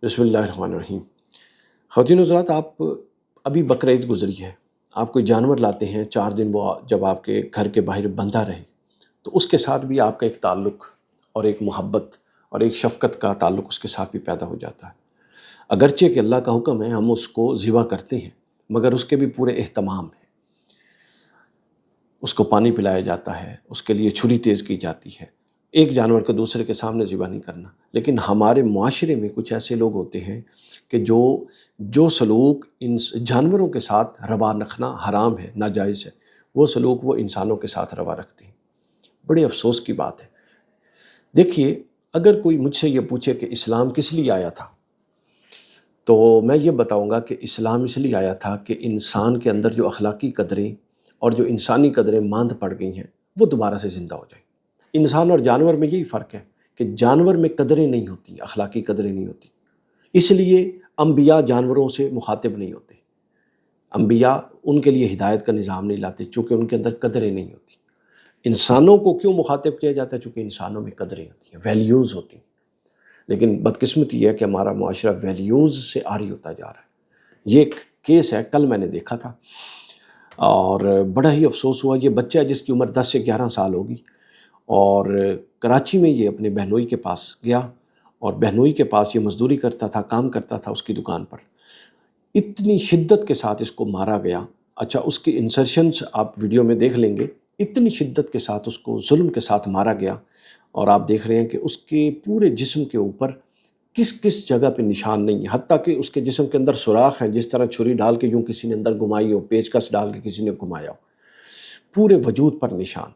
بسم اللہ الرحمن الرحیم۔ خواتین حضرات، آپ ابھی بقرعید گزری ہے، آپ کوئی جانور لاتے ہیں، 4 دن وہ جب آپ کے گھر کے باہر بندھا رہے تو اس کے ساتھ بھی آپ کا ایک تعلق اور ایک محبت اور ایک شفقت کا تعلق اس کے ساتھ بھی پیدا ہو جاتا ہے۔ اگرچہ کہ اللہ کا حکم ہے ہم اس کو ذبح کرتے ہیں، مگر اس کے بھی پورے اہتمام ہیں۔ اس کو پانی پلایا جاتا ہے، اس کے لیے چھری تیز کی جاتی ہے۔ ایک جانور کو دوسرے کے سامنے ذبح نہیں کرنا، لیکن ہمارے معاشرے میں کچھ ایسے لوگ ہوتے ہیں کہ جو سلوک ان جانوروں کے ساتھ روا رکھنا حرام ہے، ناجائز ہے، وہ سلوک وہ انسانوں کے ساتھ روا رکھتے ہیں۔ بڑے افسوس کی بات ہے۔ دیکھیے، اگر کوئی مجھ سے یہ پوچھے کہ اسلام کس لیے آیا تھا، تو میں یہ بتاؤں گا کہ اسلام اس لیے آیا تھا کہ انسان کے اندر جو اخلاقی قدریں اور جو انسانی قدریں ماند پڑ گئی ہیں وہ دوبارہ سے زندہ ہو جائیں۔ انسان اور جانور میں یہی فرق ہے کہ جانور میں قدریں نہیں ہوتی، اخلاقی قدریں نہیں ہوتی، اس لیے انبیاء جانوروں سے مخاطب نہیں ہوتے۔ انبیاء ان کے لیے ہدایت کا نظام نہیں لاتے چونکہ ان کے اندر قدریں نہیں ہوتی۔ انسانوں کو کیوں مخاطب کیا جاتا ہے؟ چونکہ انسانوں میں قدریں ہوتی ہیں، ویلیوز ہوتی ہیں۔ لیکن بدقسمتی یہ ہے کہ ہمارا معاشرہ ویلیوز سے عاری ہوتا جا رہا ہے۔ یہ ایک کیس ہے، کل میں نے دیکھا تھا اور بڑا ہی افسوس ہوا۔ یہ بچہ ہے جس کی عمر 10 سے 11 سال ہوگی، اور کراچی میں یہ اپنے بہنوئی کے پاس گیا، اور بہنوئی کے پاس یہ مزدوری کرتا تھا، کام کرتا تھا اس کی دکان پر۔ اتنی شدت کے ساتھ اس کو مارا گیا۔ اچھا، اس کے انسرشنز آپ ویڈیو میں دیکھ لیں گے۔ اتنی شدت کے ساتھ اس کو ظلم کے ساتھ مارا گیا، اور آپ دیکھ رہے ہیں کہ اس کے پورے جسم کے اوپر کس کس جگہ پہ نشان نہیں ہے، حتیٰ کہ اس کے جسم کے اندر سوراخ ہیں، جس طرح چھری ڈال کے یوں کسی نے اندر گھمائی ہو، پیچکس ڈال کے کسی نے گھمایا ہو، پورے وجود پر نشان۔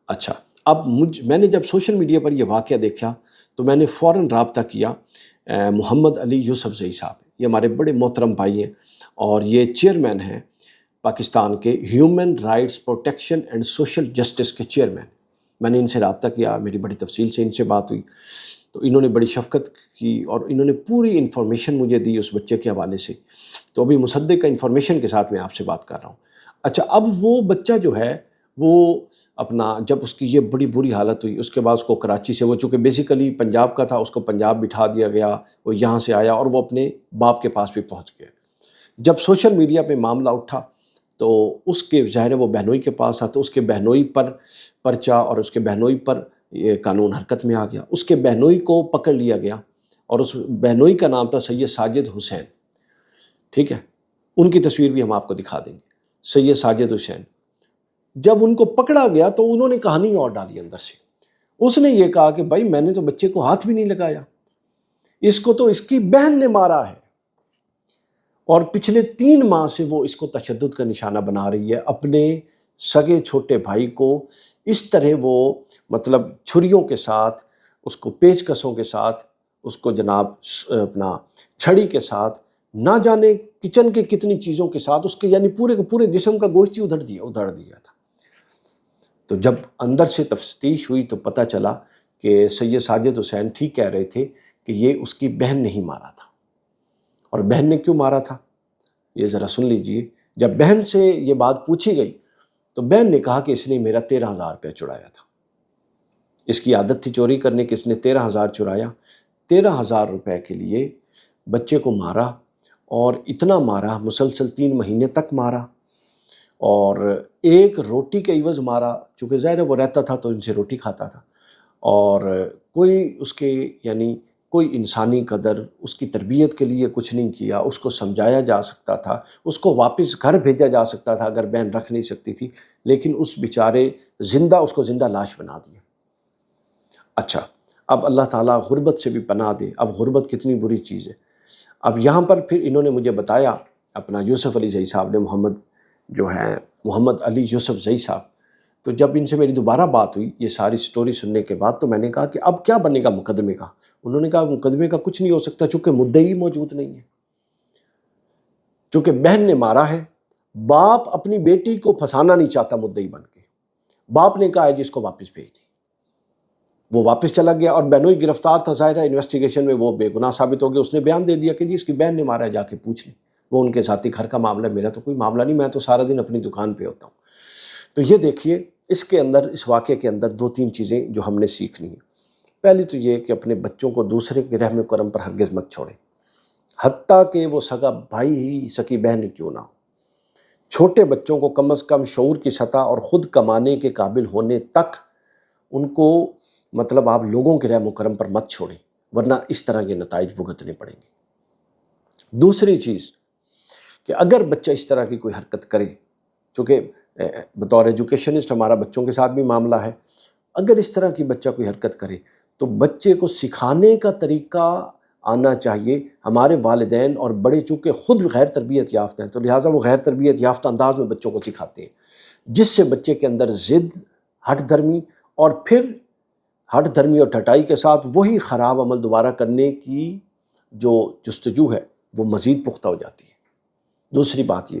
اچھا، اب میں نے جب سوشل میڈیا پر یہ واقعہ دیکھا تو میں نے فوراً رابطہ کیا محمد علی یوسف زئی صاحب، یہ ہمارے بڑے محترم بھائی ہیں، اور یہ چیئرمین ہیں پاکستان کے human rights protection and social justice کے چیئرمین۔ میں نے ان سے رابطہ کیا، میری بڑی تفصیل سے ان سے بات ہوئی، تو انہوں نے بڑی شفقت کی اور انہوں نے پوری انفارمیشن مجھے دی اس بچے کے حوالے سے۔ تو ابھی مصدق کا انفارمیشن کے ساتھ میں آپ سے بات کر رہا ہوں۔ اچھا، اب وہ بچہ جو ہے وہ اپنا، جب اس کی یہ بڑی بری حالت ہوئی، اس کے بعد اس کو کراچی سے، وہ چونکہ بیسیکلی پنجاب کا تھا، اس کو پنجاب بٹھا دیا گیا، وہ یہاں سے آیا اور وہ اپنے باپ کے پاس بھی پہنچ گیا۔ جب سوشل میڈیا پہ معاملہ اٹھا تو اس کے ظاہر ہے وہ بہنوئی کے پاس تھا، تو اس کے بہنوئی پر پرچہ اور اس کے بہنوئی پر یہ قانون حرکت میں آ گیا۔ اس کے بہنوئی کو پکڑ لیا گیا، اور اس بہنوئی کا نام تھا سید ساجد حسین، ٹھیک ہے؟ ان کی تصویر بھی ہم آپ کو دکھا دیں گے، سید ساجد حسین۔ جب ان کو پکڑا گیا تو انہوں نے کہانی اور ڈالی اندر سے۔ اس نے یہ کہا کہ بھائی میں نے تو بچے کو ہاتھ بھی نہیں لگایا، اس کو تو اس کی بہن نے مارا ہے، اور پچھلے 3 ماہ سے وہ اس کو تشدد کا نشانہ بنا رہی ہے۔ اپنے سگے چھوٹے بھائی کو اس طرح وہ مطلب چھریوں کے ساتھ، اس کو پیچکسوں کے ساتھ، اس کو جناب اپنا چھڑی کے ساتھ، نہ جانے کچن کے کتنی چیزوں کے ساتھ، اس کے یعنی پورے کے پورے جسم کا گوشت ہی ادھڑ دیا تھا۔ تو جب اندر سے تفتیش ہوئی تو پتہ چلا کہ سید ساجد حسین ٹھیک کہہ رہے تھے کہ یہ اس کی بہن نے ہی مارا تھا۔ اور بہن نے کیوں مارا تھا یہ ذرا سن لیجئے۔ جب بہن سے یہ بات پوچھی گئی تو بہن نے کہا کہ اس نے میرا 13,000 روپیہ چرایا تھا۔ اس کی عادت تھی چوری کرنے کی، اس نے 13,000 چرایا۔ 13,000 روپے کے لیے بچے کو مارا، اور اتنا مارا، مسلسل 3 مہینے تک مارا، اور ایک روٹی کے عوض مارا، چونکہ ظاہر ہے وہ رہتا تھا تو ان سے روٹی کھاتا تھا، اور کوئی اس کے یعنی کوئی انسانی قدر، اس کی تربیت کے لیے کچھ نہیں کیا۔ اس کو سمجھایا جا سکتا تھا، اس کو واپس گھر بھیجا جا سکتا تھا اگر بہن رکھ نہیں سکتی تھی، لیکن اس بیچارے اس کو زندہ لاش بنا دیا۔ اچھا، اب اللہ تعالیٰ غربت سے بھی پناہ دے۔ اب غربت کتنی بری چیز ہے۔ اب یہاں پر پھر انہوں نے مجھے بتایا، اپنا یوسف علی زئی صاحب نے، محمد علی یوسف زئی صاحب، تو جب ان سے میری دوبارہ بات ہوئی یہ ساری سٹوری سننے کے بعد، تو میں نے کہا کہ اب کیا بنے گا مقدمے کا؟ انہوں نے کہا مقدمے کا کچھ نہیں ہو سکتا چونکہ مدعی موجود نہیں ہے، چونکہ بہن نے مارا ہے۔ باپ اپنی بیٹی کو پھنسانا نہیں چاہتا مدعی بن کے، باپ نے کہا ہے جس کو واپس بھیج دی۔ وہ واپس چلا گیا، اور بہنوئی گرفتار تھا، ظاہر ہے انویسٹیگیشن میں وہ بے گناہ ثابت ہو گیا۔ اس نے بیان دے دیا کہ جی اس کی بہن نے مارا ہے، جا کے پوچھ لیں، وہ ان کے ذاتی گھر کا معاملہ ہے، میرا تو کوئی معاملہ نہیں، میں تو سارا دن اپنی دکان پہ ہوتا ہوں۔ تو یہ دیکھیے، اس کے اندر، اس واقعے کے اندر 2-3 چیزیں جو ہم نے سیکھنی ہیں۔ پہلی تو یہ کہ اپنے بچوں کو دوسرے کے رحم و کرم پر ہرگز مت چھوڑیں۔ حتیٰ کہ وہ سگا بھائی ہی سکی بہن کیوں نہ ہو۔ چھوٹے بچوں کو کم از کم شعور کی سطح اور خود کمانے کے قابل ہونے تک ان کو مطلب آپ لوگوں کے رحم و کرم پر مت چھوڑیں، ورنہ اس طرح کے نتائج بھگتنے پڑیں گے۔ دوسری چیز کہ اگر بچہ اس طرح کی کوئی حرکت کرے، چونکہ بطور ایجوکیشنسٹ ہمارا بچوں کے ساتھ بھی معاملہ ہے، اگر اس طرح کی بچہ کوئی حرکت کرے تو بچے کو سکھانے کا طریقہ آنا چاہیے۔ ہمارے والدین اور بڑے چونکہ خود غیر تربیت یافتہ ہیں تو لہٰذا وہ غیر تربیت یافتہ انداز میں بچوں کو سکھاتے ہیں، جس سے بچے کے اندر ضد، ہٹ دھرمی، اور پھر ہٹ دھرمی اور ٹھٹائی کے ساتھ وہی خراب عمل دوبارہ کرنے کی جو جستجو ہے وہ مزید پختہ ہو جاتی ہے۔ دوسری بات یہ۔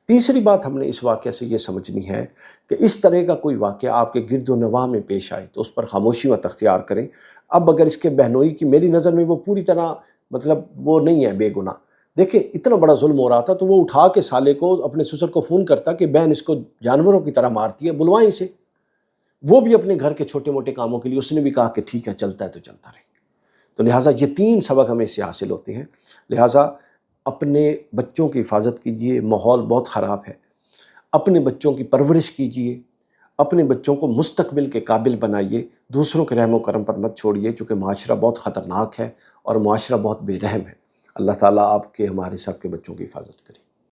تیسری بات ہم نے اس واقعہ سے یہ سمجھنی ہے کہ اس طرح کا کوئی واقعہ آپ کے گرد و نواح میں پیش آئے تو اس پر خاموشی مت اختیار کریں۔ اب اگر اس کے بہنوئی کی میری نظر میں وہ پوری طرح مطلب وہ نہیں ہے بے گناہ، دیکھیں اتنا بڑا ظلم ہو رہا تھا تو وہ اٹھا کے سالے کو اپنے سسر کو فون کرتا کہ بہن اس کو جانوروں کی طرح مارتی ہے، بلوائیں اسے۔ وہ بھی اپنے گھر کے چھوٹے موٹے کاموں کے لیے اس نے بھی کہا کہ ٹھیک ہے چلتا ہے تو چلتا رہے۔ تو لہٰذا یہ تین سبق ہمیں اس سے حاصل ہوتے ہیں۔ لہٰذا اپنے بچوں کی حفاظت کیجیے، ماحول بہت خراب ہے، اپنے بچوں کی پرورش کیجیے، اپنے بچوں کو مستقبل کے قابل بنائیے، دوسروں کے رحم و کرم پر مت چھوڑیے، چونکہ معاشرہ بہت خطرناک ہے اور معاشرہ بہت بے رحم ہے۔ اللہ تعالیٰ آپ کے ہمارے سب کے بچوں کی حفاظت کرے۔